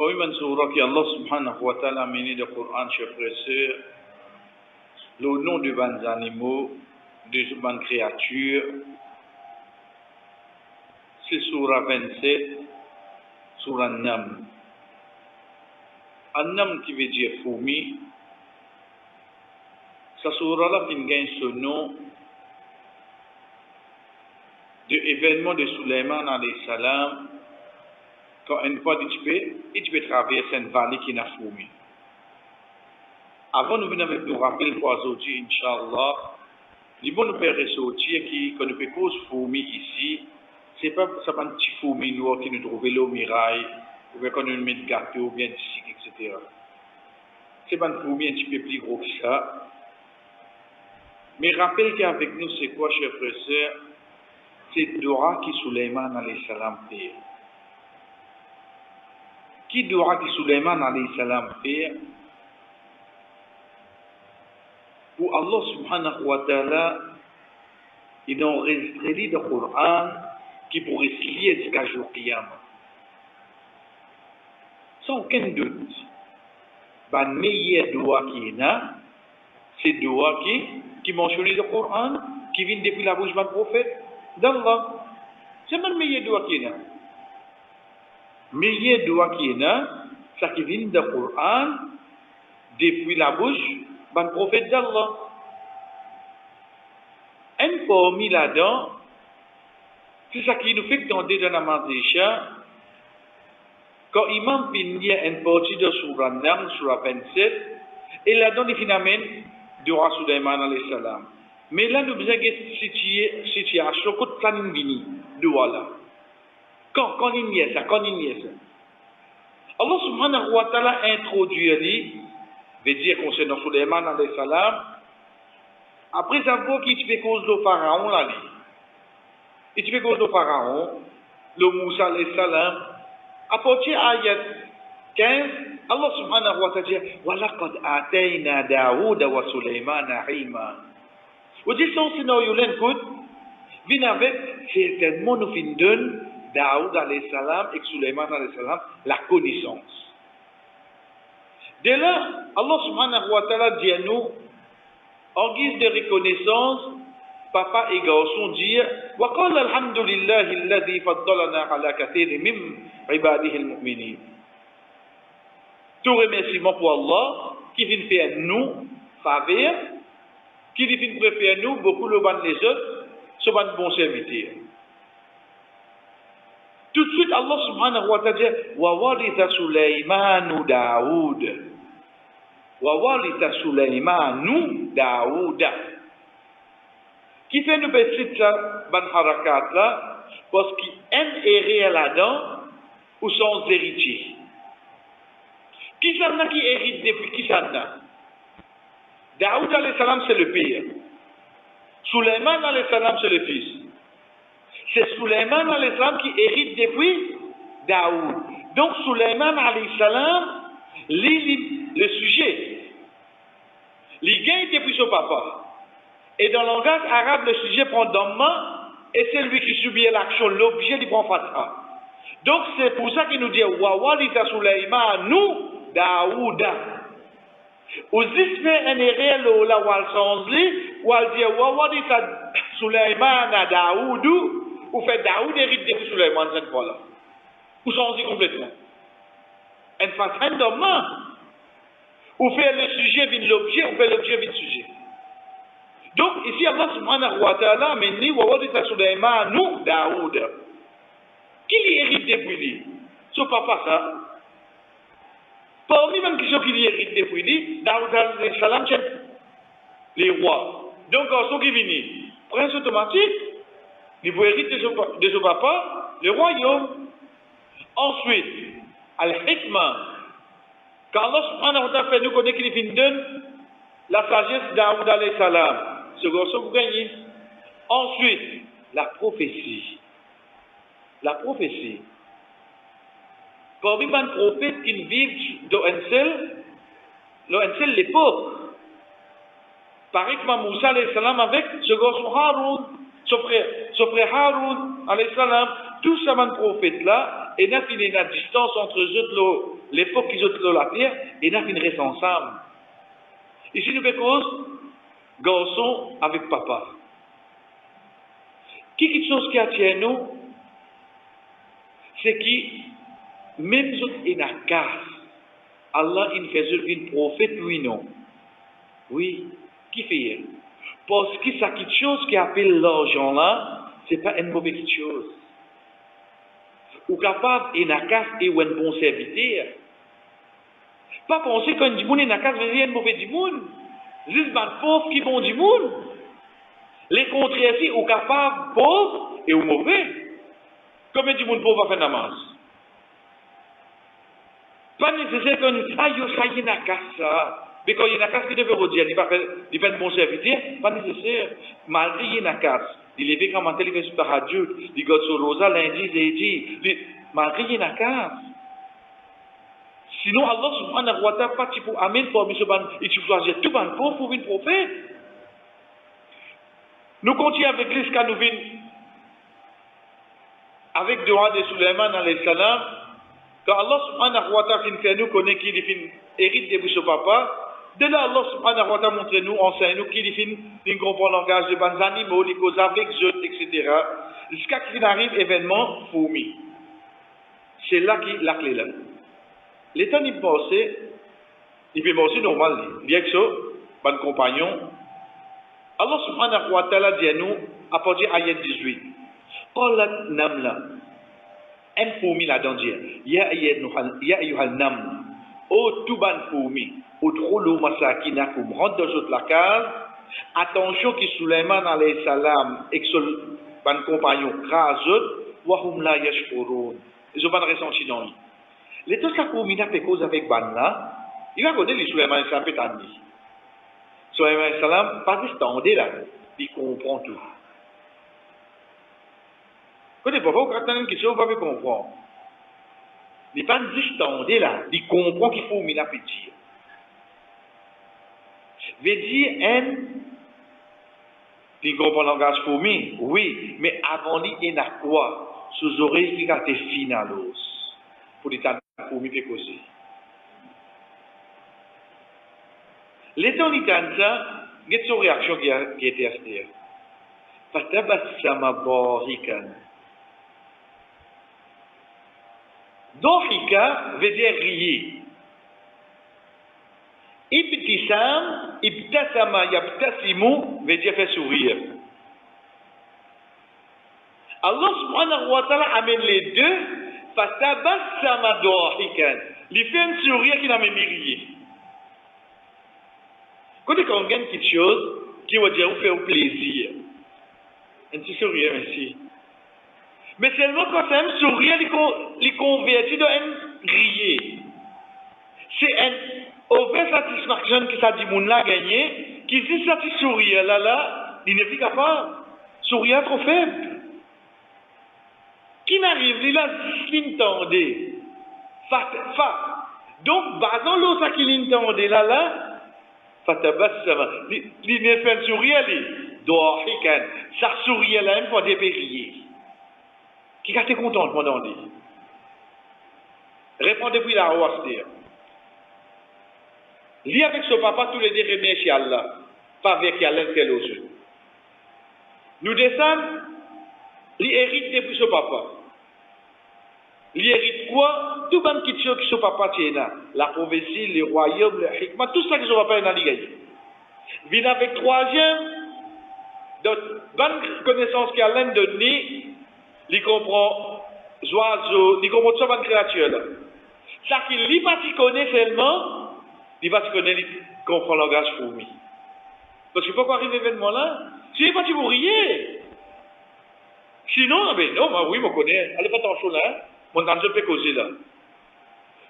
Parmi les surahs que Allah subhanahu wa ta'ala a mené dans le Coran, chers frères et sœurs, le nom de bons animaux, de bonnes créatures, c'est surah 27, surah Nam. An-Nam qui veut dire fourmi. Sa surah-là qui gagne ce nom de l'événement de Suleiman alayhi salam. Quand une fois il peut traverser une vallée qui n'a fourmi. Avant de venir avec nous rappeler pour aujourd'hui, Inch'Allah, les bons nous faire ressortir qu'on ne peut cause fourmi ici, c'est pas ça un petit fourmi noir qui nous trouve là au mirail, ou bien qu'on nous met de gâteau, ou bien de sucre, etc. C'est pas un fourmi un petit peu plus gros que ça. Mais rappelle qu'avec nous, c'est quoi, chers frères et sœurs? C'est Dora qui Suleiman alayhi salam fait. Qui Dora qui Suleiman alayhi salam fait? Pour Allah subhanahu wa ta'ala, il a enregistré dans le Coran qui pourrait se lier jusqu'à jour Qiyamah. Sans aucun doute, la meilleure doigt qui est là, c'est doigt qui mentionne le Coran, qui vient depuis la bouche du prophète d'Allah. C'est le meilleur doigt qui est là. Le meilleur doigt qui est là, c'est qui vient du Coran depuis la bouche du prophète d'Allah. Un parmi là-dedans, c'est ça qui nous fait tenter dans la Mandécha. Quand Imam finit une partie de Surah Nam, Surah 27, et là-dedans, il finalement de Roi Suleiman alayhi salam. Mais là, nous avons une situation, quand ça nous vient, de voilà. Quand il y a ça. Allah subhanahu wa ta'ala introduit, veut dire concernant Suleiman alayhi salam, après avoir qu'il fait cause de Pharaon, là, il fait cause de Pharaon, le Moussa alayhi salam, à partir de l'ayat 15, Allah subhanahu wa ta'ala dit وَلَقَدْ آتَيْنَا دَاوُودَ وَسُلَيْمَانَ عِلْمًا. Au dit son scénario l'écoute, vient avec certainement nous fin donne Daoud alayhi salam et Suleiman alayhi salam la connaissance. Dès là, Allah subhanahu wa ta'ala dit à nous, en guise de reconnaissance, papa et garçon dire وَقَالَ الْحَمْدُ لِلَّهِ الَّذِي فَضَّلَنَا عَلَى كَثِيرٍ مِّنْ عِبَادِهِ الْمُؤْمِنِينَ. Tout remerciement pour Allah qui vient faire nous faveur, qui vient préférer nous beaucoup le ban les autres, ce ban bon serviteur. Tout de suite Allah subhanahu wa ta'ala dit وَوَرِثَ سُلَيْمَانُ دَاوُودَ. وَوَرِثَ سُلَيْمَانُ دَاوُودَ. Qui fait nous petite ça, ban harakat là, parce qu'il aime errer là-dedans, ou sans héritier. Qui s'en a qui hérite depuis qui s'en a? Daoud alayhi salam c'est le père. Suleiman alayhi salam c'est le fils. C'est Suleiman alayhi salam qui hérite depuis Daoud. Donc Suleiman alayhi salam lit le sujet. Il gagne depuis son papa. Et dans le langage arabe, le sujet prend dhamma et c'est lui qui subit l'action, l'objet il prend fatha. Donc c'est pour ça qu'il nous dit wa walita Suleymanu Daouda. Ou si fait un réel ou la wal sanzi ou al dit wa walita Suleymana Daoudou ou fait Daoud hérite de Suleiman cette fois-là. Ou sanzi complètement. Un fatha dhamma. Ou fait le sujet vient l'objet ou fait l'objet vient le sujet. Donc ici Allah subhanahu wa ta'ala m'a dit wa walita Suleymanu Daouda. Qui lui hérite depuis lui? Son papa, ça. Parmi même qui sont qui lui hérite depuis lui, Daoud alayhi salam, c'est les rois. Donc, ceux qui viennent, prince automatique, il faut hériter de son papa, le royaume. Ensuite, al-hikmah. Quand Allah subhanahu wa ta'ala fait nous connaître qu'il donne la sagesse Daoud alayhi salam, ce que vous gagnez. Ensuite, la prophétie. La prophétie. Parmi les prophètes qui vivent dans une seule l'époque. Par exemple, Moussa alayhi salam avec ce garçon Haroun, son frère Haroun alayhi salam, tous ces prophètes là, et il y a une distance entre eux, l'époque qu'ils ont la terre, et n'a qu'une reste ensemble. Ici, nous faisons cause, garçon avec papa. Quelque chose qui attire nous, c'est que même si il y a un cas, Allah il fait un prophète, oui, non. Oui, qui fait? Parce que ça quelque chose qui appelle l'argent là, ce n'est pas une mauvaise chose. Ou capable et nakas et ou un bon serviteur. Pas penser qu'un dimoun et nakas veut dire un mauvais dimoun. Juste un pauvre qui bon dimoun. Les contraires ici, ou capable pauvre et ou mauvais. Comme un dimoun pauvre va faire namaz. Pas nécessaire qu'un aïe nakas ça. Mais quand il y a nakas qui devait redire, il fait un bon serviteur, pas nécessaire. Malgré il y a nakas. Il est comme un tel, il fait sur la radio, il goûte sur Rosa, lundi, jeudi, malgré il y a nakas. Sinon, Allah subhanahu wa ta'ala, pas pour amener pour M. Ban, et tu choisis tout ban pour une prophète. Nous continuons avec l'isca, nous venons avec Dua de Suleiman alayhi salam, quand Allah subhanahu wa ta'ala fait nous connaître qu'il hérite de son papa, de là Allah subhanahu wa ta'ala montre nous, enseigne nous qu'il comprend le langage de bons animaux, les causes avec eux, etc. Jusqu'à ce qu'il arrive événement fourmi. C'est là qui la clé là. L'état il peut penser normal, bien que ça, bon compagnon. Allah subhanahu wa ta'ala dit à nous, à partir de ayat 18, Qalat namla, un fourmi là-dedans dit, Ya ayyuhal nam, ô tout ban fourmi, udkhulu masakinakum, rentre dans votre la case, attention qui Suleiman alayhi salam, et que son ban compagnon craseux, wa hum la yashkurun. Ils ont pas de ressenti dans lui. Les deux cas fourmi n'a fait cause avec ban là, il va connaître les Suleiman alayhi salam pétani. Suleiman alayhi salam, pas distendé là, il comprend tout. Quand il ne peut pas comprendre une question, il ne peut pas comprendre. Il n'est pas distendé là, il comprend qu'il faut qu'il peut dire. Veut dire, il comprend le langage fourmi, oui, mais avant lui, il y a quoi? Sous oreilles qui ont été finalos. Pour les temps fourmi fait causer. L'état il y ça, il y a une réaction qui a été astère. Fatabassama dorikan. Dohika veut dire rier. Ibtisam, ibtasama, yabtasimu veut dire faire sourire. Allah subhanahu wa ta'ala amène les deux. Fatabassama dohikan. Il fait un sourire qui n'amène rier. Quand on gagne quelque chose qui va dire vous faire plaisir, un petit sourire, merci. Mais seulement quand c'est un sourire, il convertit dans un rire. C'est un ouvert satisfaction que ça dit moun la gagné, qui dit ça petit sourire là, il n'est plus capable. Sourire trop faible. Qui n'arrive, il a l'intendé. Donc, basant l'autre qui l'intendé là, fatabassama. Il n'est fait un sourire, dohikan. Ça sourire là, il faut dépérier. Qui a été content pendant lui? Répondez puis la roi c'est-à-dire. Lui avec son papa tous les deux remercie Allah, pas avec Allah qu'elle aux yeux. Nous descendons, lui hérite depuis son papa. Lui hérite quoi? Tout le qui tient que son papa tient la prophétie, le royaume, le hikmah, tout ça que son papa a gagné. Vient avec troisième, donc bonne connaissance qu'Allah a donnée. Il comprend les oiseaux, il comprend toute cette créature là. Ça qu'il lit pas qu'il connaît seulement, il va connaître, il comprend le langage fourmi. Parce que pourquoi arriver événement là? Si il n'est pas vous riez. Sinon, ben non, moi oui, je connais. Allez pas t'en chaud là, mon âme je peux causer là.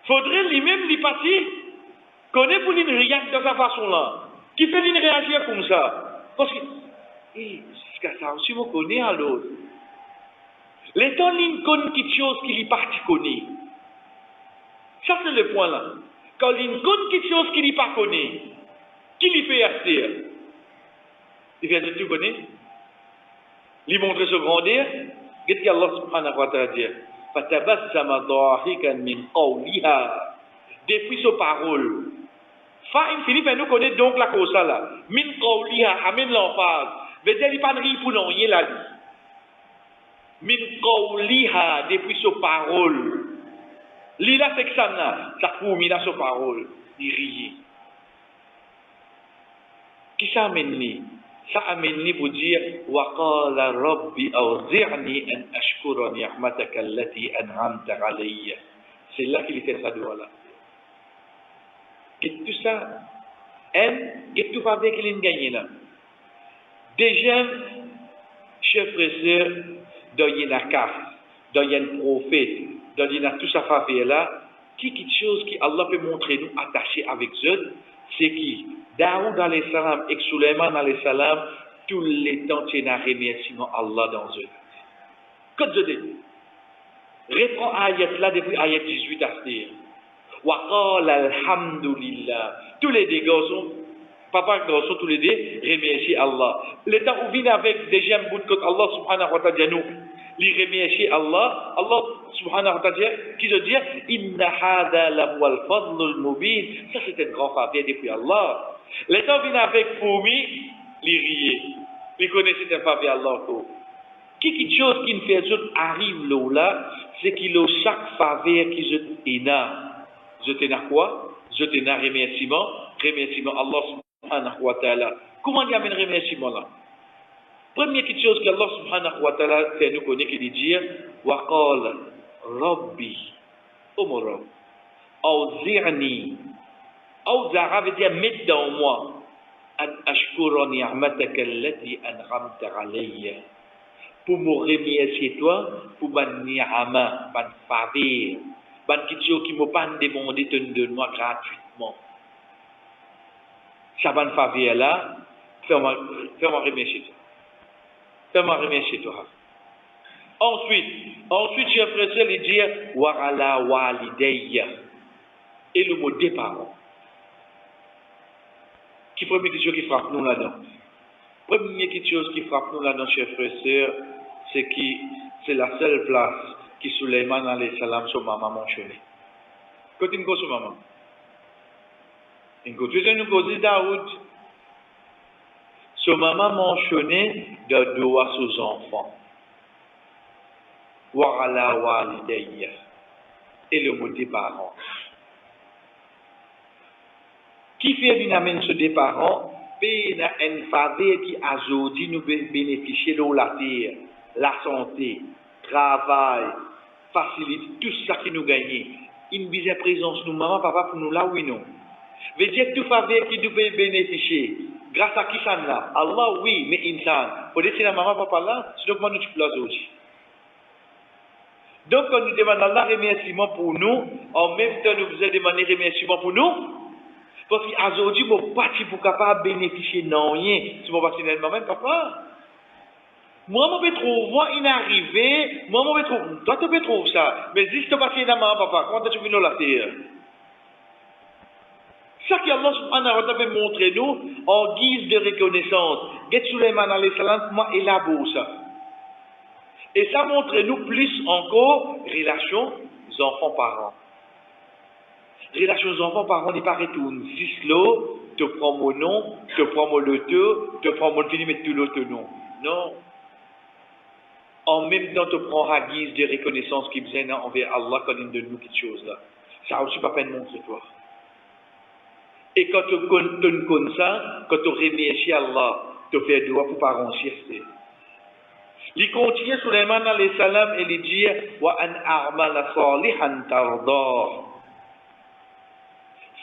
Faudrait lui-même lui partir, connaître pour lui réagir de sa façon là. Qui fait lui réagir comme ça? Parce que, jusqu'à ça aussi, je connais à l'autre. Les temps, il connaît quelque chose qu'il est parti connaît. Ça, c'est le point là. Quand il connaît quelque chose qu'il n'est pas connaît, qui lui fait acheter? Il vient de tout connaître. Il montre ce grandeur. Qu'est-ce qu'Allah subhanahu wa ta'ala dit? Fatabassama dahikan min qawliha. depuis sa parole. Fa Philippe nous connaît donc la cause là. Min qawliha amène l'emphase. Veut dire il pas de pour non rien là. Min qawliha depuis sa parole. Lila c'est que ça pour mina sa parole, il rit. Qui ça amène ni? Ça amène ni pour dire wa qala rabbi awzi'ni an ashkura ni'mataka allati an'amta alayya. C'est là qu'il fait ça doigt là. Qu'est-ce que ça? Qu'est-ce que tu vas avec qu'il gagner là? Déjà, chef frère sœur, dans une carte, dans un prophète, dans une tout ça fait là, quelque chose qui Allah peut montrer nous attachés avec eux, c'est qui Daoud alayhi salam et Suleiman alayhi salam, tous les temps tiennent un remerciement Allah dans eux. Que je dis? Reprends ayat là depuis ayat 18 à se dire. Wa qala alhamdulillah. Tous les deux garçons, papa et garçons, tous les deux, remercient Allah. L'état où vient avec des gemmes bout que Allah subhanahu wa ta'ala nous, les remercier Allah, Allah subhanahu wa ta'ala, qui veut dire, inna hada la wal fadlul mubin. Ça c'est un grand faveur depuis Allah. L'état vient avec fourmi, les rier. Ils connaissent un faveur Allah. Quelque chose qui nous fait arrive là, c'est qu'il a chaque faveur qui se énorme. Je t'ai quoi? Je t'ai remerciement Allah subhanahu wa ta'ala. Comment il y a un remerciement là? Première chose que Allah subhanahu wa ta'ala fait nous connaître, qu'il dit wa qala rabbi umra awzi'ni. Awzara veut dire mettre dans moi an ashkura ni'mataka allati an'amta alayya. Pour me remercier toi pour ban ni'ama, ban faveur. Ban kitio qui m'a pas demandé de donner-moi gratuitement. Ça ban faveur là, fais-moi remercier toi. Fais-moi remercier toi. Ensuite, chef frère, il dit wa ala walidayya. Et le mot des parents. Qui première chose qui frappe nous là-dedans? Première chose qui frappe nous là-dedans, chef frère, c'est la seule place qui Suleiman alayhi salam son maman mentionné. Quand il go son maman, il go toujours nous cause Daoud. Son maman mentionné de doigt ses enfants. Wa ala walidayya. Et le mot des parents. Qui fait une amène sur des parents, paye une faveur qui a aujourd'hui nous bénéficier de la terre, la santé, travail, facilité, tout ça qui nous gagne. Une bizarre présence, nous, maman, papa, pour nous là, oui, non. Veut dire que tout faveur qui nous peut bénéficier, grâce à qui ça là? Allah, oui, mais insan. Pour dire que la maman, papa là, c'est donc moi nous place aujourd'hui. Donc, quand nous demandons Allah remerciement pour nous, en même temps, nous vous demandé remerciement pour nous. Parce qu'aujourd'hui, je ne suis pas pour capable bénéficier de rien. Si je ne suis pas moi-même, papa. Moi, je peux trouver, moi, inarrivé, moi, je peux trouver, toi, tu peux trouver ça. Mais si tu ne pas dans maman, papa, comment tu viens la terre? Ça qu'Allah subhanahu wa ta'ala montre nous en guise de reconnaissance. Get Suleiman alayhi salam, moi, élabore ça. Et ça montre nous plus encore relation enfants-parents. Relation aux enfants-parents n'est pas retourne. Si l'eau, te prends mon nom, te prends mon loto, te prends mon fini, mais tout l'autre nom. Non. En même temps, te prends à guise de reconnaissance qui vient envers Allah quand il donne nous quelque chose là. Ça aussi pas peine montrer toi. Et quand tu connais ça, quand tu remercies Allah, tu fais droit pour pas ranger. Il continue Suleiman alayhi salam et il dit wa an a'mala salihan tardah.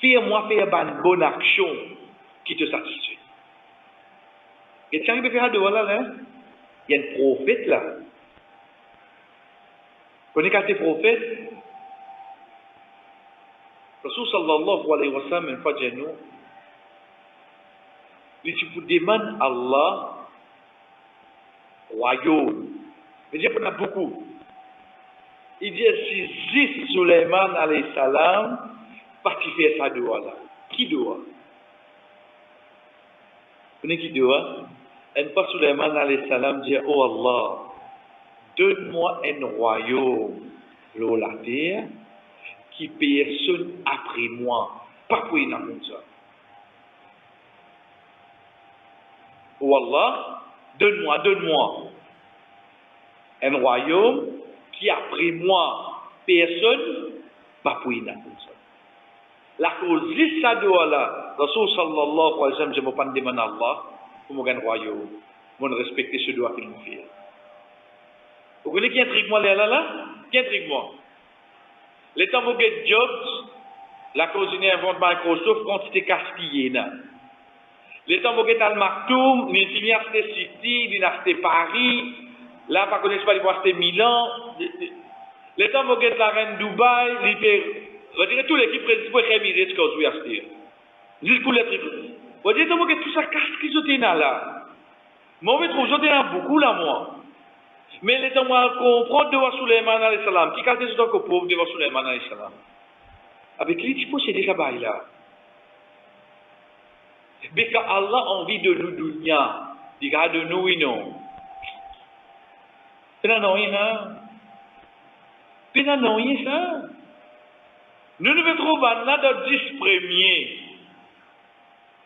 Fais-moi faire une bonne action qui te satisfait. Et tiens, il peut faire de voilà là. Il y a un prophète là. Vous connaissez quand tu es prophète? Rasul sallallahu alayhi wa sallam, une fois dit nous, il dit pour demander à Allah, royaume. Il dit qu'on a beaucoup. Il dit si Suleiman alayhi salam, pas qui fait ça doit là. Qui doit? Vous connaissez qui doit? Une fois Suleiman alayhi salam dit, oh Allah, donne-moi un royaume, la terre, qui personne après moi. Pas pour une comme ça. Oh Allah, donne-moi un royaume qui après moi, personne, pas pour une comme ça. La cause de ça de Allah, Rasul sallallahu alayhi wa sallam, je me pas demander à Allah pour me gagner un royaume, pour respecter ce droit qu'il me fait. Vous connaissez qui intrigue moi là? Qui intrigue moi? Les temps où get Jobs, la cause d'une invente Microsoft, quantité gaspillée. Les temps où get Al Maktoum, il a acheté City, il a acheté Paris, là, par contre, il a acheté Milan. Les temps où get la reine Dubaï, il peut. On dirait tout l'équipe principale qui a mis ce que vous acheter. Juste pour les trucs. On dirait que tout ça casse qui sont là. Moi, je trouve que j'en ai beaucoup là, moi. Mais les temps où on comprend devant Suleiman alayhi salam, qui casse ce que pauvre devant Suleiman alayhi salam. Avec lui, tu peux c'est déjà bail là. Mais quand Allah a envie de nous dunya, il regarde de nous, non. C'est non, hein? C'est non, ça. Nous nous retrouvons là dans 10 premiers.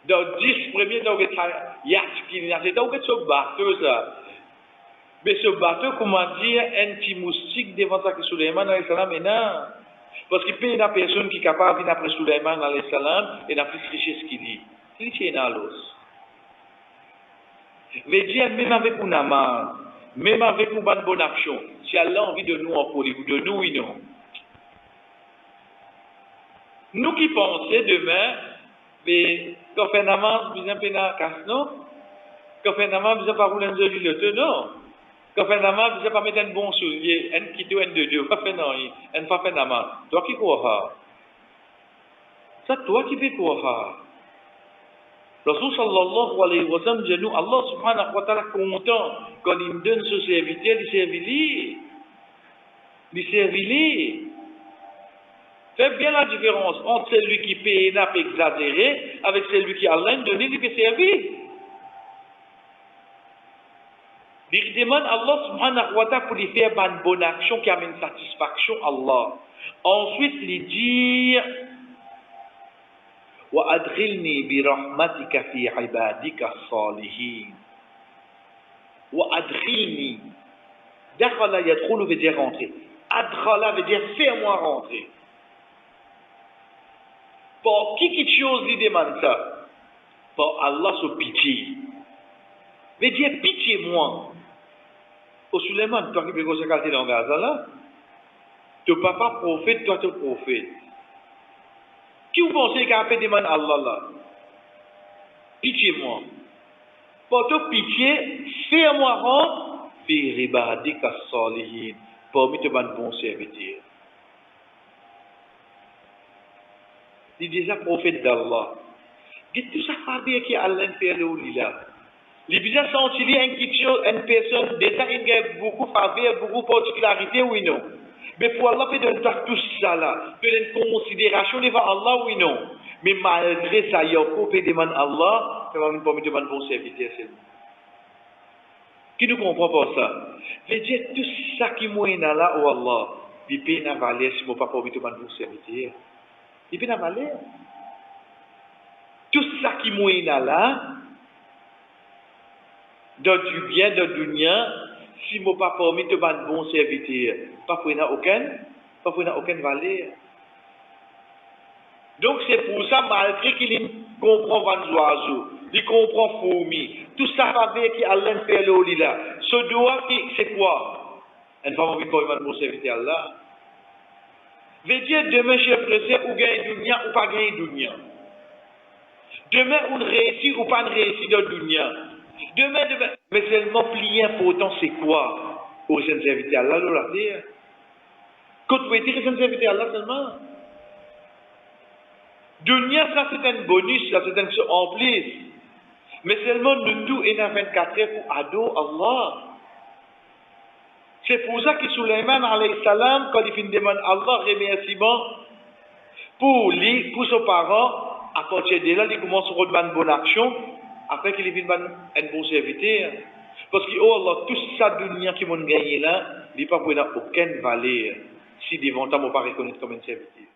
Dans 10 premiers, dans le yacht, dans ce bateau, ça. Mais ce bateau, comment dire, un petit moustique devant ça que Suleiman alayhi salam est là. Parce qu'il peut y avoir une personne qui est capable d'après Suleiman alayhi salam et d'après ce qu'il dit. Il tient dans l'os. Veut dire, même avec une amende, même avec une bonne action, si Allah a envie de nous en ou de nous, oui, non. Nous qui pensons demain, mais quand on fait une amende, nous avons fait une casse, non? Quand on fait une amende, nous n'avons pas roulé un joli le non? Quand on fait une amende, nous n'avons pas mis un bon soulier, un qui doit un de Dieu, pas fait non, un pas fait une amende. Toi qui crois? Ça, toi qui fais quoi? Rasul sallallahu alayhi wa sallam dit nous, Allah subhanahu wa ta'ala content quand il me donne ce serviteur, il servit. Faites bien la différence entre celui qui paye et n'a pas exagéré avec celui qui a rien donné, il peut servir. Il demande à Allah subhanahu wa ta'ala pour lui faire une bonne action qui amène satisfaction à Allah. Ensuite, il dit وأدخلني برحمتك في عبادك الصالحين وأدخلني دخل يدخل veut dire rentrer أدخل veut dire fais-moi rentrer pour qui chose lui demande ça pour Allah se pitié veut dire pitié-moi au Suleiman toi qui peux se calmer dans Gaza là ton papa prophète toi tu prophète. Qui vous pensez qu'il a fait demander à Allah là? Pitié-moi. Pour pitié, fais-moi rendre, fi ribadika salihin. Parmi tes bons serviteurs. Il est déjà prophète d'Allah. Il tout ça fait qui Allah fait le là. Il déjà senti une personne, déjà il a beaucoup faveur, beaucoup de particularités, oui non. Mais pour Allah, peut donner tout ça là, peut donner une considération devant Allah, oui non. Mais malgré ça, Yacoub peut demander à Allah, ça va me permettre de demander bon serviteur seulement. Qui nous comprend pas ça? Veut dire tout ça qui est là, oh Allah, il peut n'a valeur si mon papa permet de demander bon serviteur. Il peut n'a valeur. Tout ça qui est là, dans du bien, dans du dunya, si mon papa permet de demander bon serviteur, pas pour aucune valeur. Donc c'est pour ça, malgré qu'il comprend van oiseaux, il comprend fourmi, tout ça va avec qui Allah fait le là. Ce doigt c'est quoi? Elle va envie pour mon serviteur Allah. Veut dire demain je pressé ou gagner dunya ou pas gagner dunya. Demain on réussit ou pas réussit dans dunya. Demain, mais seulement plier important c'est quoi? Au serviteur Allah, l'on dire. Quand vous dire que serviteur Allah seulement. Dunya, ça c'est un bonus, ça c'est un en plus. Mais seulement nous tous, et dans 24 heures pour ado Allah. C'est pour ça que Suleiman alayhi salam, quand il finit de demander Allah remerciement pour lui, pour ses parents, à partir de là, il commence à faire une bonne action, après qu'il finit un bon serviteur. Parce que, oh Allah, tout ça dunya qui m'ont gagné là, il n'y a pas aucune valeur si devant toi, on ne pas reconnaître comme un serviteur.